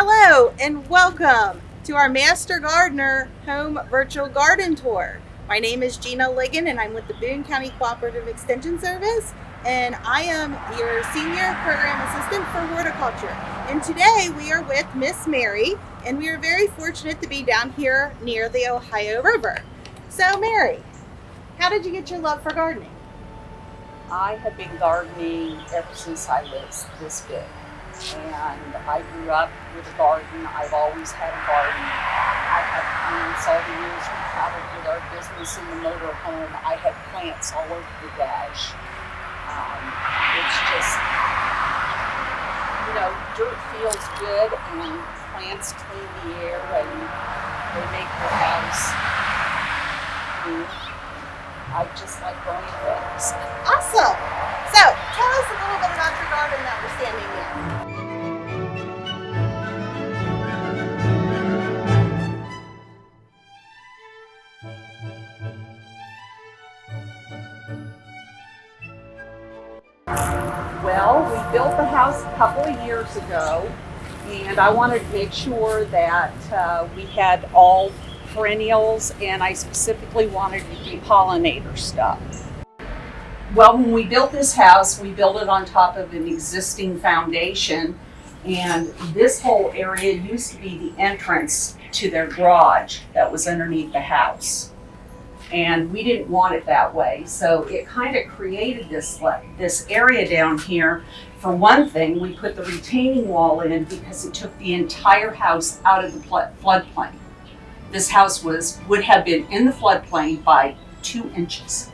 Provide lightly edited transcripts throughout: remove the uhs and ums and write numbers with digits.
Hello and welcome to our Master Gardener Home Virtual Garden Tour. My name is Gina Ligon and I'm with the Boone County Cooperative Extension Service, and I am your Senior Program Assistant for Horticulture. And today we are with Miss Mary, and we are very fortunate to be down here near the Ohio River. So Mary, how did you get your love for gardening? I have been gardening ever since I was this big. And I grew up with a garden. I've always had a garden. I had plants all the years we traveled with our business in the motor home. I had plants all over the dash. It's just, dirt feels good and plants clean the air and they make your house green. I just like growing things. Awesome! So, tell us a little bit about your garden that we're standing in. Well, we built the house a couple of years ago, and I wanted to make sure that we had all perennials, and I specifically wanted to do pollinator stuff. Well, when we built this house, we built it on top of an existing foundation, and this whole area used to be the entrance to their garage that was underneath the house. And we didn't want it that way, so it kind of created this area down here. For one thing, we put the retaining wall in because it took the entire house out of the floodplain. This house would have been in the floodplain by 2 inches.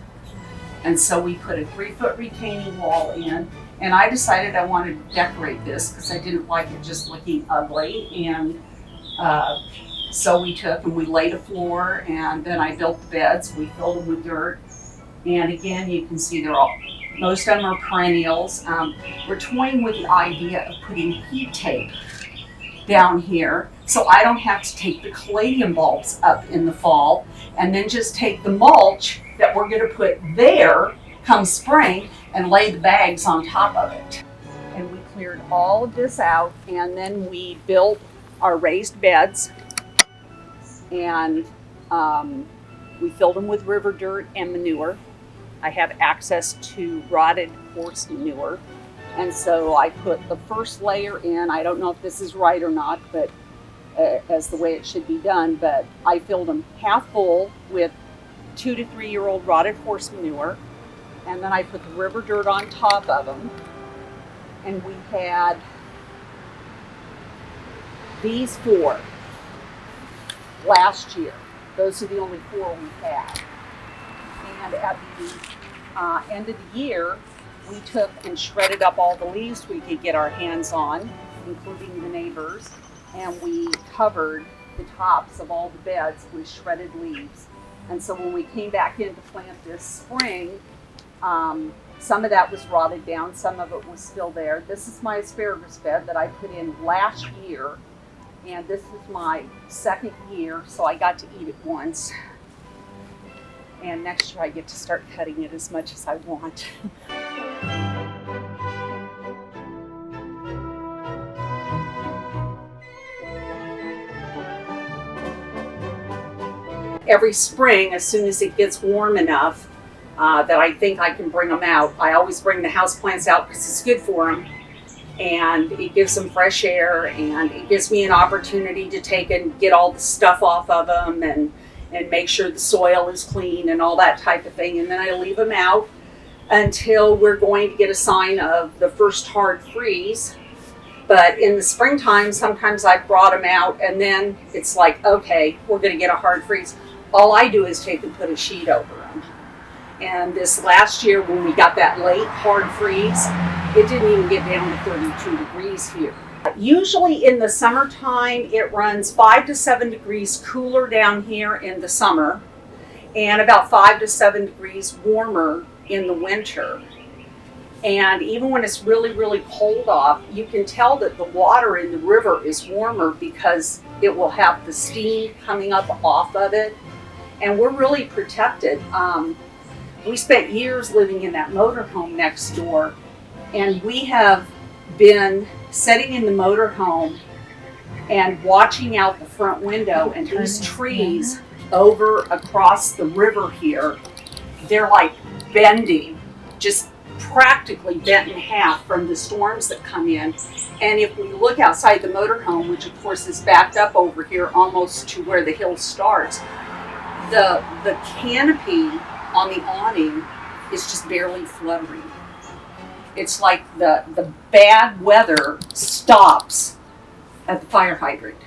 And so we put a 3-foot retaining wall in, and I decided I wanted to decorate this because I didn't like it just looking ugly. And so we took and we laid a floor, and then I built the beds. We filled them with dirt. And again, you can see most of them are perennials. We're toying with the idea of putting heat tape down here so I don't have to take the caladium bulbs up in the fall and then just take the mulch that we're going to put there come spring and lay the bags on top of it. And we cleared all of this out, and then we built our raised beds, and we filled them with river dirt and manure. I have access to rotted horse manure, and so I put the first layer in. I don't know if this is right or not, but as the way it should be done, but I filled them half full with 2 to 3 year old rotted horse manure, and then I put the river dirt on top of them. And we had these 4 last year. Those are the only 4 we had. And at the end of the year, we took and shredded up all the leaves we could get our hands on, including the neighbors, and we covered the tops of all the beds with shredded leaves. And so when we came back in to plant this spring, some of that was rotted down, some of it was still there. This is my asparagus bed that I put in last year, and this is my 2nd year, so I got to eat it once. And next year I get to start cutting it as much as I want. Every spring, as soon as it gets warm enough that I think I can bring them out, I always bring the houseplants out because it's good for them. And it gives them fresh air, and it gives me an opportunity to take and get all the stuff off of them and make sure the soil is clean and all that type of thing. And then I leave them out until we're going to get a sign of the first hard freeze. But in the springtime, sometimes I've brought them out, and then it's like, okay, we're going to get a hard freeze. All I do is take and put a sheet over them. And this last year, when we got that late hard freeze, it didn't even get down to 32 degrees here. Usually in the summertime, it runs 5 to 7 degrees cooler down here in the summer, and about 5 to 7 degrees warmer in the winter. And even when it's really, really cold off, you can tell that the water in the river is warmer because it will have the steam coming up off of it. And we're really protected. We spent years living in that motorhome next door, and we have been sitting in the motorhome and watching out the front window, and these trees over across the river here, they're like bending, just practically bent in half from the storms that come in. And if we look outside the motorhome, which of course is backed up over here almost to where the hill starts, the canopy on the awning is just barely fluttering. It's like the bad weather stops at the fire hydrant.